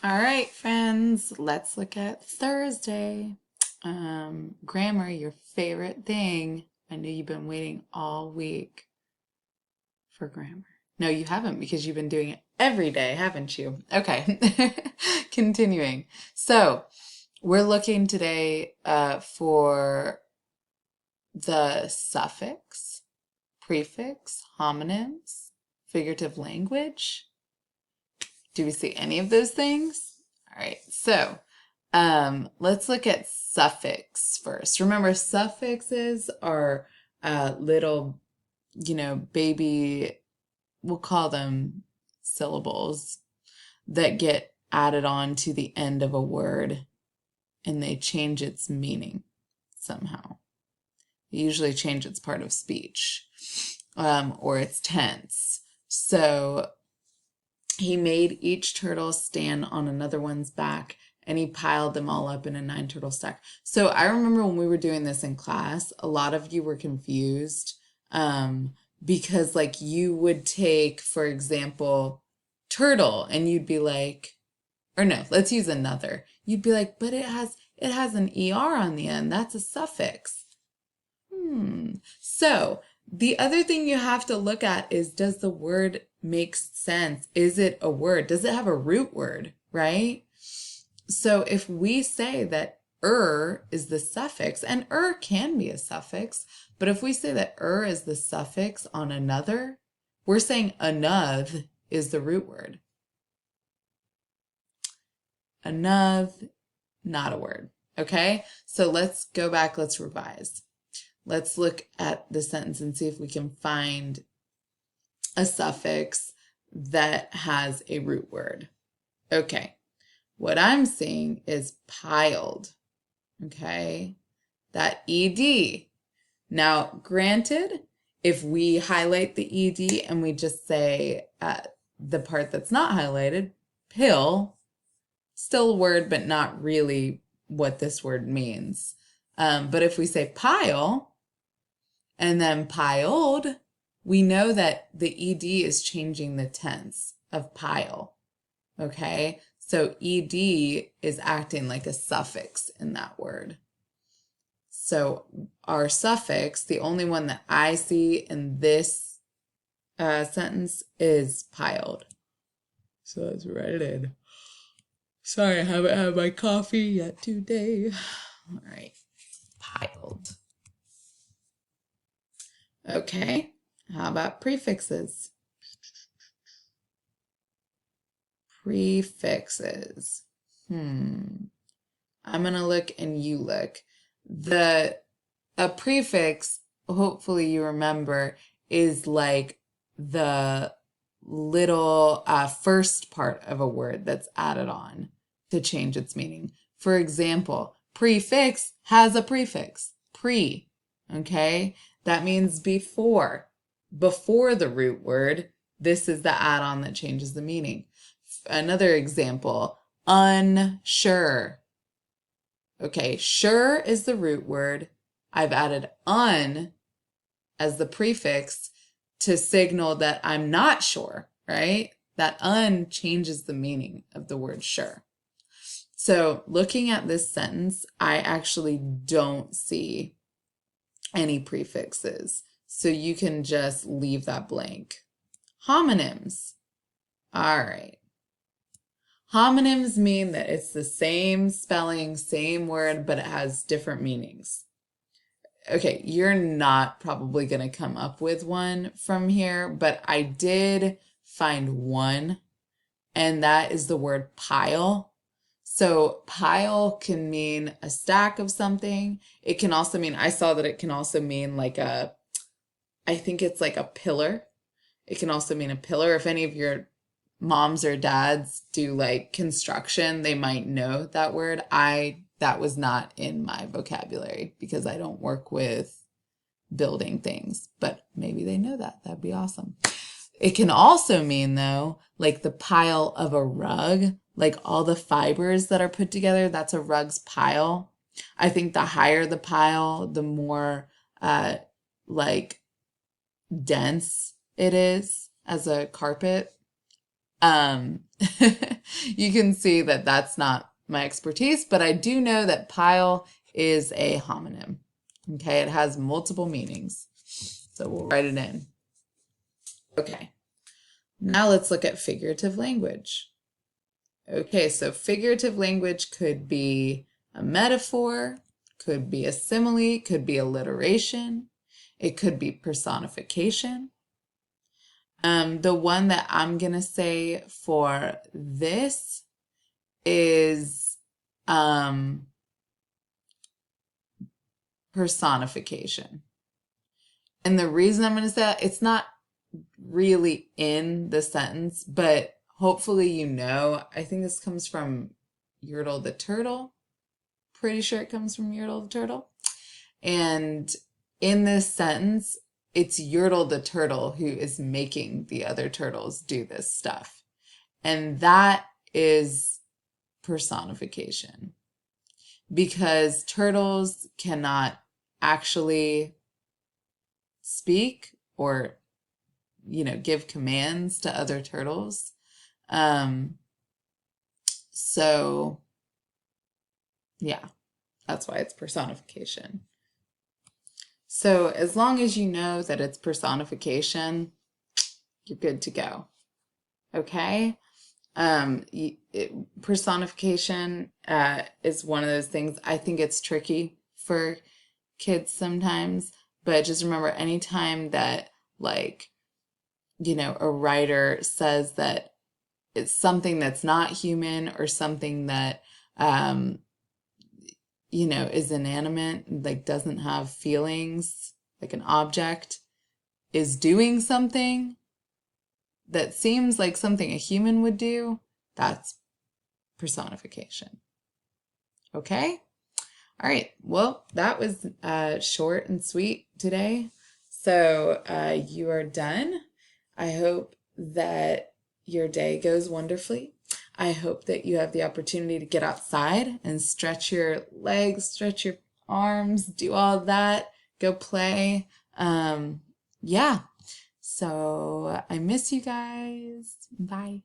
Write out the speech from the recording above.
All right, friends, let's look at Thursday. Grammar, your favorite thing. I know you've been waiting all week for grammar. No, you haven't because you've been doing it every day, haven't you? Okay, continuing. So, we're looking today for the suffix, prefix, homonyms, figurative language. Do we see any of those things? All right, so let's look at suffix first. Remember, suffixes are little, baby, we'll call them syllables that get added on to the end of a word and they change its meaning somehow. They usually change its part of speech or its tense. So he made each turtle stand on another one's back and he piled them all up in a 9 turtle stack. So I remember when we were doing this in class, a lot of you were confused because like you would take, for example, turtle and you'd be like, or no, let's use another. You'd be like, but it has an ER on the end. That's a suffix. So the other thing you have to look at is, does the word make sense? Is it a word? Does it have a root word, right? So if we say that is the suffix, and can be a suffix, but if we say that is the suffix on another, we're saying another is the root word. Another, not a word. Okay, so let's go back, let's revise. Let's look at the sentence and see if we can find a suffix that has a root word. Okay, what I'm seeing is piled. Okay, that ed. Now, granted, if we highlight the ed and we just say the part that's not highlighted, pill, still a word, but not really what this word means. But if we say pile, and then piled, we know that the ed is changing the tense of pile. Okay, so ed is acting like a suffix in that word. So our suffix, the only one that I see in this sentence, is piled. So let's write it in. Sorry, I haven't had my coffee yet today. All right, piled. Okay, how about prefixes? Prefixes. I'm gonna look and you look. A prefix, hopefully you remember, is like the little first part of a word that's added on to change its meaning. For example, prefix has a prefix, pre, okay? That means before the root word. This is the add-on that changes the meaning. Another example, unsure. Okay, sure is the root word. I've added un as the prefix to signal that I'm not sure, right? That un changes the meaning of the word sure. So looking at this sentence, I actually don't see any prefixes. So you can just leave that blank. Homonyms. All right. Homonyms mean that it's the same spelling, same word, but it has different meanings. Okay, you're not probably going to come up with one from here, but I did find one, and that is the word pile. So pile can mean a stack of something. It can also mean, I saw that it can also mean like I think it's like a pillar. It can also mean a pillar. If any of your moms or dads do like construction, they might know that word. That was not in my vocabulary because I don't work with building things, but maybe they know that. That'd be awesome. It can also mean though, like the pile of a rug, like all the fibers that are put together, that's a rug's pile. I think the higher the pile, the more like dense it is as a carpet. Um, you can see that that's not my expertise, but I do know that pile is a homonym. Okay, it has multiple meanings. So we'll write it in. Okay, now let's look at figurative language. Okay, so figurative language could be a metaphor, could be a simile, could be alliteration, it could be personification. The one that I'm gonna say for this is personification. And the reason I'm gonna say that, it's not really in the sentence, but hopefully you know. I think this comes from Yertle the Turtle. Pretty sure it comes from Yertle the Turtle. And in this sentence, it's Yertle the Turtle who is making the other turtles do this stuff. And that is personification. Because turtles cannot actually speak or, give commands to other turtles. So yeah, that's why it's personification. So as long as you know that it's personification, you're good to go. Okay? Personification is one of those things. I think it's tricky for kids sometimes, but just remember, anytime that, like, a writer says that it's something that's not human or something that is inanimate, like doesn't have feelings, like an object is doing something that seems like something a human would do, that's personification. Okay? All right. Well, that was short and sweet today. So you are done. I hope that your day goes wonderfully. I hope that you have the opportunity to get outside and stretch your legs, stretch your arms, do all that, go play. Yeah. So I miss you guys. Bye.